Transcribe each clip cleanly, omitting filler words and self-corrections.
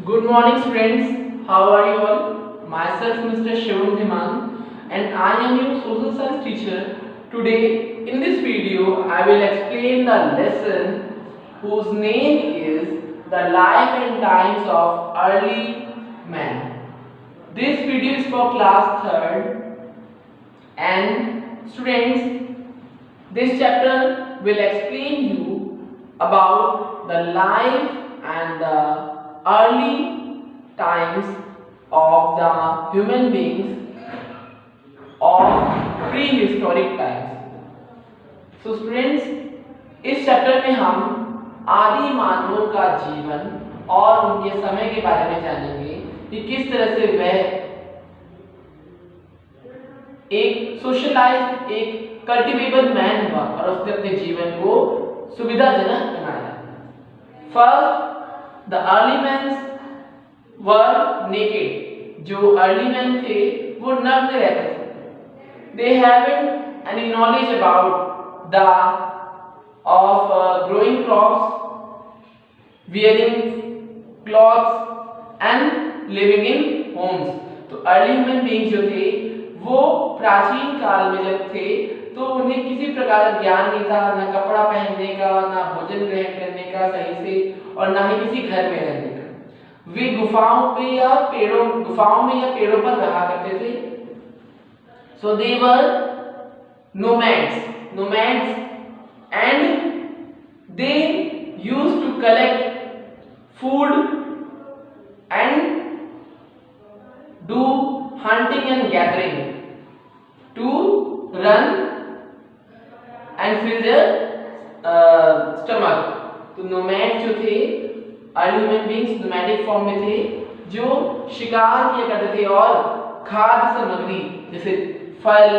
Good morning, friends. How are you all? Myself, Mr. Shivam Dhiman, and I am your social science teacher. Today, in this video, I will explain the lesson whose name is The Life and Times of Early Man. This video is for class 3rd, and students, this chapter will explain you about the life and the early times of the human beings of prehistoric times. So students, इस chapter में हम आदि मानवों का जीवन और उनके समय के बारे में जानेंगे कि किस तरह से वह एक सोशलाइज्ड, एक कल्टिवेबल मैन हुआ और उसने अपने जीवन को सुविधाजनक बनाया। First, the early man's were naked. जो अर्ली मैन थे वो नग्न रहते थे। They haven't any knowledge about the growing crops, wearing clothes and living in homes. तो अर्ली ह्यूमन बीइंग्स जो थे वो प्राचीन काल में जब थे तो उन्हें किसी प्रकार का ज्ञान नहीं था, ना कपड़ा पहनने का, ना भोजन ग्रहण करने का सही से, और ना ही किसी घर में रहने का। वे गुफाओं में या पेड़ों पर रहा करते थे। सो दे वर nomads and they used to collect food and do hunting and gathering to run and fill their stomach। तो नोमैड जो थे, early human beings nomadic form में थे, जो शिकार किया करते थे और खाद्य सामग्री जैसे फल,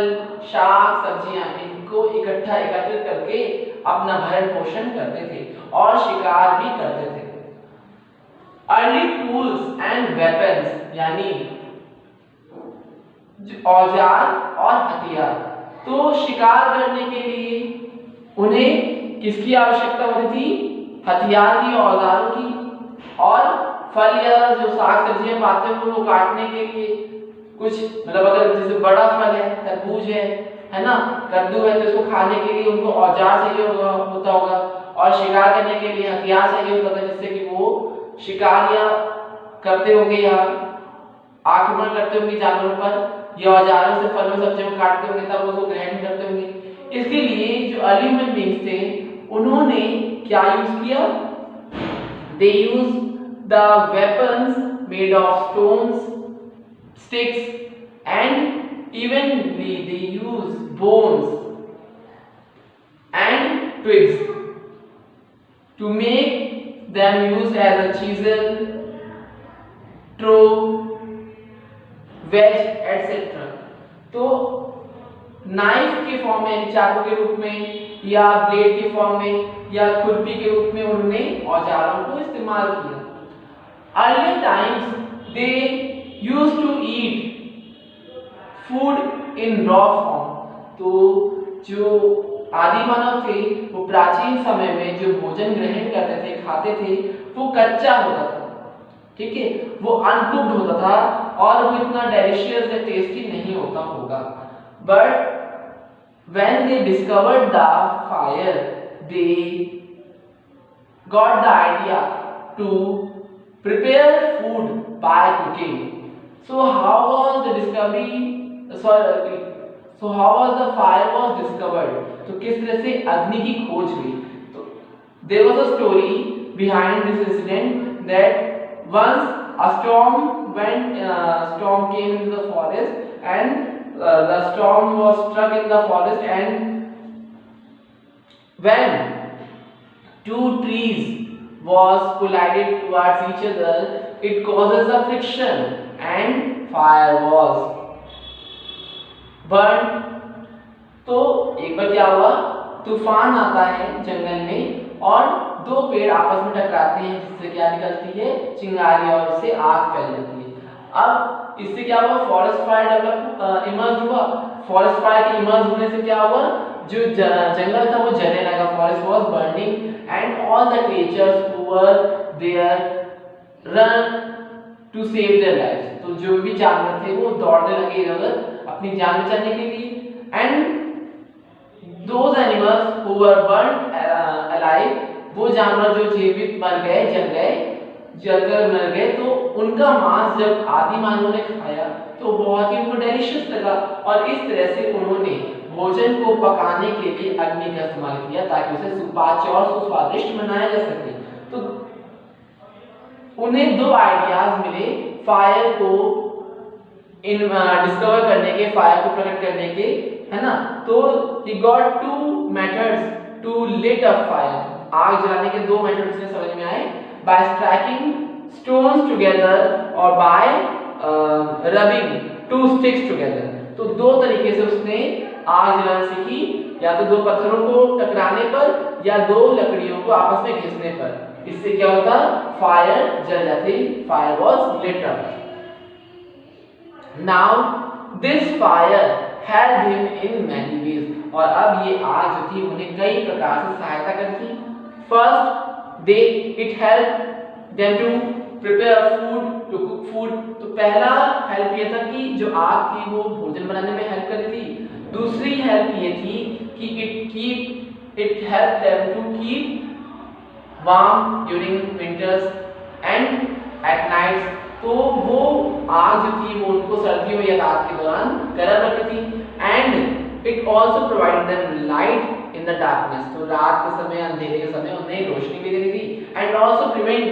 शाक, सब्जियां इनको एकत्रित करके अपना भरण पोषण करते थे और शिकार भी करते थे। अर्ली टूल्स एंड वेपन्स यानी औजार और हथियार। तो शिकार करने के लिए उन्हें किसकी आवश्यकता होती थी? हथियार की, औजारों की। और फल या जो साग सब्जियां पाते हैं उनको काटने के लिए कुछ, मतलब अगर जैसे बड़ा फल है, तरबूज है ना, कद्दू है, तो इसको खाने के लिए उनको औजार चाहिए होता होगा, और शिकार करने के लिए हथियार चाहिए होता था, जिससे कि वो शिकार या करते होंगे या आक्रमण करते होंगे जानवरों पर, या औजारों से फलों सब्जियों को काटते होंगे तब उसको ग्रहण करते होंगे। इसके लिए जो अर्ली ह्यूमन बीइंग्स थे उन्होंने क्या यूज किया? They use the weapons made of stones, sticks and evenly they use bones and twigs to make them use as a chisel, trowel, wedge etc। तो नाइफ के फॉर्म में, चाकू के रूप में, या ब्लेड के फॉर्म में, या खुरपी के रूप में उन्होंने औजारों को इस्तेमाल किया। Early times they used to eat food in raw form. तो जो आदि मानव थे वो प्राचीन समय में जो भोजन ग्रहण करते थे, खाते थे, वो कच्चा होता था, ठीक है, वो अनकुक्ड होता था और वो इतना डेलिशियस या टेस्टी नहीं होता होगा। But when they discovered the fire, they got the idea to prepare food by cooking। So how was the fire was discovered? तो किस तरह से अग्नि की खोज हुई? तो there was a story behind this incident that once a storm came into the forest, and the storm was struck in the forest, and when two trees was collided towards each other, it causes a friction and fire was burned। तो एक बार क्या हुआ? तूफान आता है जंगल में और दो पेड़ आपस में टकराते हैं, जिससे क्या निकलती है? चिंगारी, और उससे आग फैल जाती है। अब इससे क्या हुआ? फॉरेस्ट फायर इमर्ज हुआ। फॉरेस्ट फायर के इमर्ज होने से क्या हुआ? जो जंगल था वो जलने लगा, forest was burning and all the creatures who were there run to save their lives, तो जो भी जानवर थे वो दौड़ने लगे इधर अपनी जान बचाने के लिए। And those animals who were burned alive, वो जानवर जो जीवित मर गए, जलकर मर गए, तो उनका मांस जब आदि मानवों ने खाया तो बहुत ही उनको डेलिशियस लगा, और इस तरह से उन्होंने भोजन को पकाने के लिए अग्नि का इस्तेमाल किया ताकि उसे सुपाच्य और सुस्वादिष्ट बनाया जा सके। तो उन्हें दो आइडियाज मिले फायर को डिस्कवर करने के, फायर को प्रकट करने के, है ना। तो he got two methods to lit up fire, आग जलाने के दो मेथड्स ने समझ में आए, by striking stones together और by rubbing two sticks together। तो दो तरीके से उसने आग जलाना सीखी, या तो दो पत्थरों को टकराने पर या दो लकड़ियों को आपस में घिसने पर। इससे क्या होता, फायर जल जाती, fire was lit up। Now this fire helped him in many ways, और अब ये आग जो थी उन्हें कई प्रकार से सहायता करती। First it helped them to prepare food, to cook food। तो पहला हेल्प ये था कि जो आग थी वो भोजन बनाने में हेल्प कर रही थी। दूसरी हेल्प ये थी कि it helped them to keep warm during winters and at nights। तो वो आग जो थी वो उनको सर्दियों या रात के दौरान गर्म रखती थी। And it also provided them light in the darkness, तो रात के समय, अंधेरे के समय उन्हें रोशनी भी देती थी। And also prevent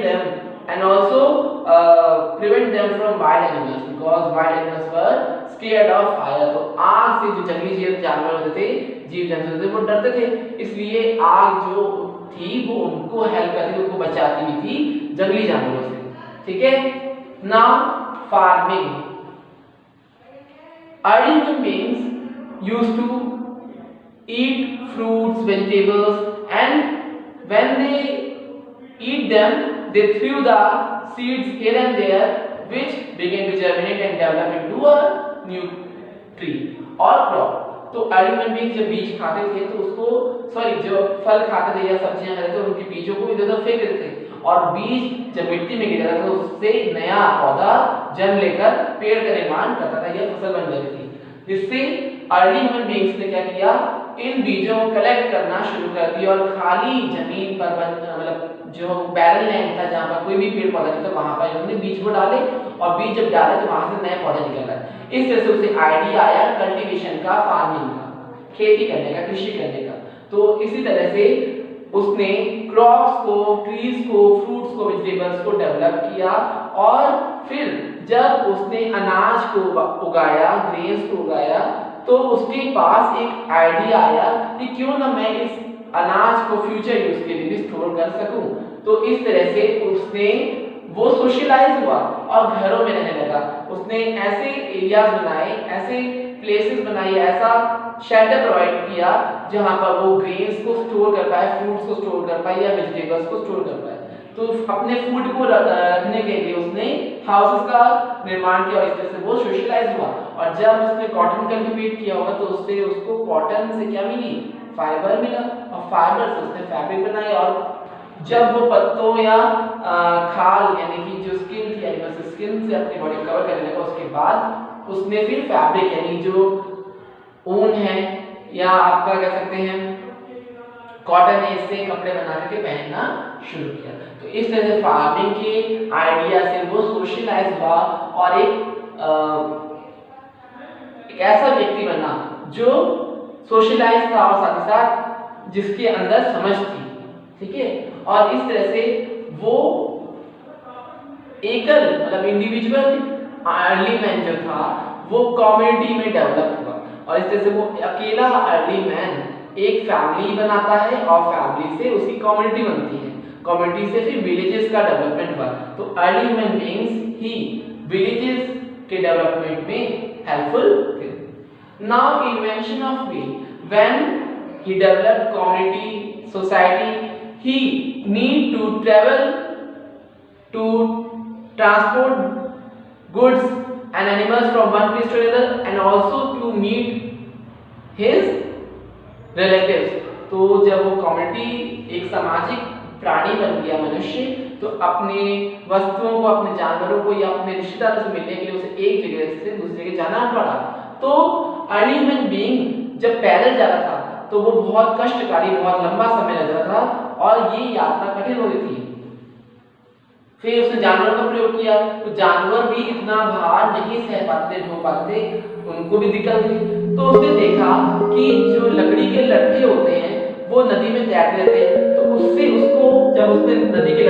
them from wild animals, because wild animals were scared of fire. तो आग से जो जंगली जानवर होते थे, जीव जंतु होते थे, वो डरते थे, इसलिए आग जो थी वो उनको हेल्प करती थी, उनको बचाती भी थी जंगली जानवरों से। ठीक है। Now farming. Early human beings used to eat fruits, vegetables, and when they eat them, they threw the seeds here and there, which began to germinate and develop into a new tree or crop। तो early human being जब बीज खाते थे तो उसको जो फल खाते थे या सब्जियां खाते थे उनके बीजों को इधर उधर फेंक देते थे, और बीज जब मिट्टी में गिरता था तो उससे नया पौधा जन्म लेकर पेड़ का निर्माण करता था या फसल बन जाती थी। जिससे अर्ली ह्यूमन बीइंग्स ने क्या किया, इन बीजों को कलेक्ट करना शुरू कर दिया, और खाली जमीन पर मतलब जो बैरल लैंड था जहाँ पर कोई भी पेड़ पौधा नहीं था वहां पर इन्होंने बीज को डाले, और बीज जब डाले तो वहां से नए पौधे निकल आए। इस तरह से उसे आइडिया आया कल्टीवेशन का, फार्मिंग का, खेती करने का, कृषि करने का। तो इसी तरह से उसने क्रॉप्स को, ट्रीज को, फ्रूट्स को, वेजिटेबल्स को डेवलप किया, और फिर जब उसने अनाज को उगाया, ग्रेन्स को उगाया, तो उसके पास एक आइडिया आया कि क्यों ना मैं इस अनाज को फ्यूचर यूज के लिए भी स्टोर कर सकूं। तो इस तरह से उसने वो सोशलाइज हुआ और घरों में रहने लगा। उसने ऐसे एरियाज बनाए, ऐसे प्लेसेस बनाई, ऐसा शेल्टर प्रोवाइड किया जहां पर वो ग्रेन्स को स्टोर कर पाए, फ्रूट्स को स्टोर कर पाए या वेजिटेबल्स को स्टोर कर पाए। तो अपने फूड को रखने के लिए उसने हाउसेस का निर्माण किया, और इस तरह से वो सोशलाइज हुआ। और जब उसने कॉटन कल्टीवेट किया होगा तो उससे उसको कॉटन से क्या मिली, फाइबर मिला, और फाइबर से उसने फैब्रिक बनाई। और जब वो पत्तों या खाल यानी कि जो स्किन थी एनिमल से, स्किन से अपनी बॉडी कवर करने लगा, उसके बाद उसने फिर फैब्रिक यानी जो ऊन है या आपका कह सकते हैं कॉटन है, इससे कपड़े बना करके पहनना शुरू किया। तो इस तरह से फार्मिंग के आइडिया से वो सोशलाइज हुआ और एक ऐसा व्यक्ति बना जो सोशलाइज था और साथ ही साथ जिसके अंदर समझ थी। ठीक है। और इस तरह से वो एकल मतलब इंडिविजुअल अर्ली मैन जो था वो कम्युनिटी में डेवलप हुआ, और इस तरह से वो अकेला अर्ली मैन एक फैमिली बनाता है और फैमिली से उसकी कम्युनिटी बनती है, कम्युनिटी से फिर विलेजेस का डेवलपमेंट हुआ। तो अर्ली ह्यूमन बीइंग्स ही विलेजेस के डेवलपमेंट में हेल्पफुल थे। Now invention of wheel, when he developed community society, he need to travel to transport goods and animals from one place to another and also to meet his relatives। तो जब वो community एक सामाजिक प्राणी बन गया मनुष्य, तो अपने वस्तुओं को, अपने जानवरों को या अपने रिश्तेदारों से मिलने के लिए उसे एक जगह से दूसरी जगह जाना पड़ा। तो अर्ली ह्यूमन बीइंग जब पैदल जा रहा था तो वो बहुत कष्टकारी, बहुत लंबा समय लग रहा था और ये यात्रा कठिन हो रही थी। फिर उसने जानवरों का प्रयोग किया, तो जानवर भी इतना भार नहीं सह पाते, ढो पाते, उनको भी दिक्कत हुई। तो उसने देखा कि जो लकड़ी के लट्ठे होते हैं वो नदी में तैरते रहते हैं, तो उससे उसको जब उसने नदी के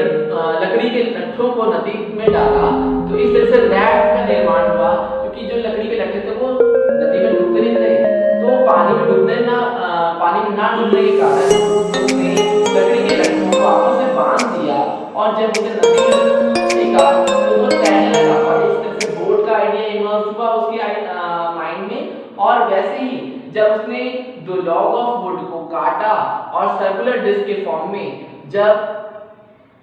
लकड़ी के लट्ठों को नदी में डाला तो इस तरह से रैफ्ट का निर्माण हुआ, क्योंकि जो लकड़ी के लट्ठे थे वो नदी में डूबते नहीं थे, तो पानी में ना डूबने के कारण उसने लकड़ी के लट्ठों को आपस में बांध दिया और जब उसे नदी में फेंका तो वो तैरने लगा। और इस तरह से बोट का आइडिया इमर्ज हुआ उसके माइंड में। और वैसे ही जब उसने दो लॉग ऑफ वुड को काटा और सर्कुलर डिस्क के फॉर्म में जब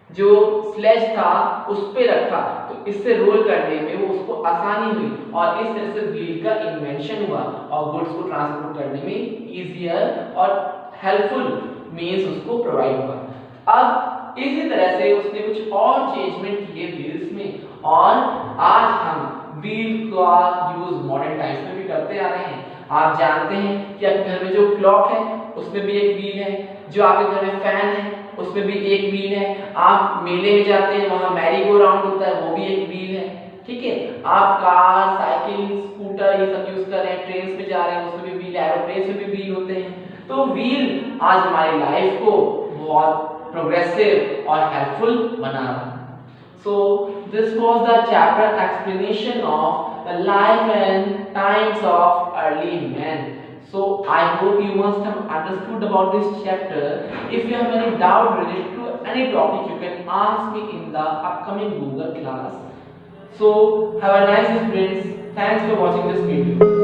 जो स्लेज था उस पे रखा, तो इससे रोल करने में वो उसको आसानी हुई और इस तरह से व्हील का इन्वेंशन हुआ और गुड्स को ट्रांसपोर्ट करने में इजियर और हेल्पफुल मींस उसको प्रोवाइड हुआ। अब इसी तरह से उसने कुछ और चेंजमेंट किए व्हील्स में और आज हम व्हील का यूज मॉडर्न टाइम्स में भी करते आ रहे हैं। आप जानते हैं कि आपके घर में जो क्लॉक है उसमें भी एक व्हील है, जो आपके घर में फैन है उसमें भी एक व्हील है, आप मेले में जाते हैं वहां मैरी गो राउंड होता है वो भी एक व्हील है, ठीक है। आप कार, साइकिल, स्कूटर ये सब यूज कर रहे हैं, ट्रेन में जा रहे हैं उसमें भी व्हील, एरोप्लेन में भी व्हील होते हैं। तो व्हील आज हमारी लाइफ को बहुत प्रोग्रेसिव और हेल्पफुल बना रहा है। So this was the chapter explanation of the life and times of early men. So I hope you must have understood about this chapter. If you have any doubt related to any topic, you can ask me in the upcoming Google class. So have a nice day, friends. Thanks for watching this video.